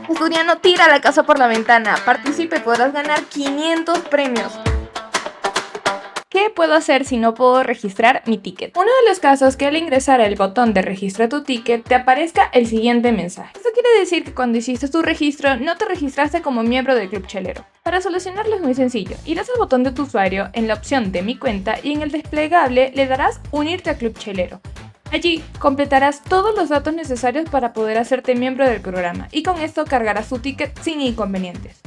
Asturiano, tira la casa por la ventana. Participe, podrás ganar 500 premios. ¿Qué puedo hacer si no puedo registrar mi ticket? Uno de los casos es que al ingresar el botón de registra tu ticket te aparezca el siguiente mensaje. Esto quiere decir que cuando hiciste tu registro no te registraste como miembro del Club Chelero. Para solucionarlo es muy sencillo. Irás al botón de tu usuario en la opción de mi cuenta y en el desplegable le darás unirte a Club Chelero. Allí completarás todos los datos necesarios para poder hacerte miembro del programa y con esto cargarás tu ticket sin inconvenientes.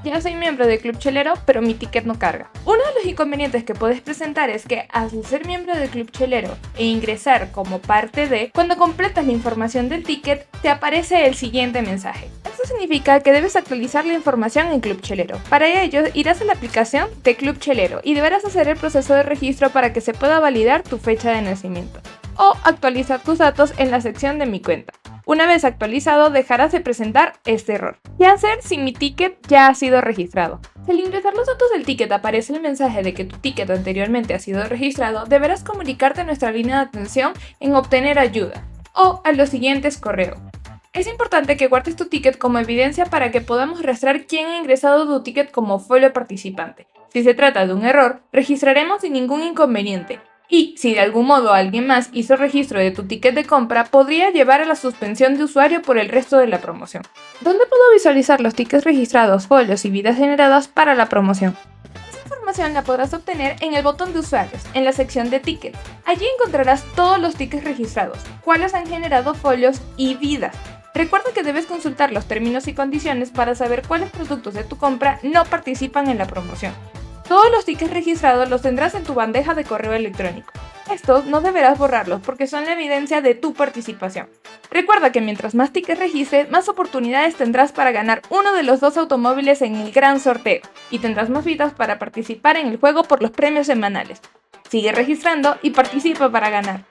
Ya soy miembro del Club Chelero, pero mi ticket no carga. Uno de los inconvenientes que puedes presentar es que al ser miembro del Club Chelero e ingresar como parte de, cuando completas la información del ticket, te aparece el siguiente mensaje. Esto significa que debes actualizar la información en Club Chelero. Para ello, irás a la aplicación de Club Chelero y deberás hacer el proceso de registro para que se pueda validar tu fecha de nacimiento o actualizar tus datos en la sección de mi cuenta. Una vez actualizado, dejarás de presentar este error. ¿Qué hacer si mi ticket ya ha sido registrado? Si al ingresar los datos del ticket aparece el mensaje de que tu ticket anteriormente ha sido registrado, deberás comunicarte a nuestra línea de atención en obtener ayuda o a los siguientes correos. Es importante que guardes tu ticket como evidencia para que podamos rastrear quién ha ingresado tu ticket como folio participante. Si se trata de un error, registraremos sin ningún inconveniente. Y si de algún modo alguien más hizo registro de tu ticket de compra, podría llevar a la suspensión de usuario por el resto de la promoción. ¿Dónde puedo visualizar los tickets registrados, folios y vidas generadas para la promoción? Esta información la podrás obtener en el botón de usuarios, en la sección de tickets. Allí encontrarás todos los tickets registrados, cuáles han generado folios y vidas. Recuerda que debes consultar los términos y condiciones para saber cuáles productos de tu compra no participan en la promoción. Todos los tickets registrados los tendrás en tu bandeja de correo electrónico. Estos no deberás borrarlos porque son la evidencia de tu participación. Recuerda que mientras más tickets registres, más oportunidades tendrás para ganar uno de los 2 automóviles en el gran sorteo y tendrás más vidas para participar en el juego por los premios semanales. Sigue registrando y participa para ganar.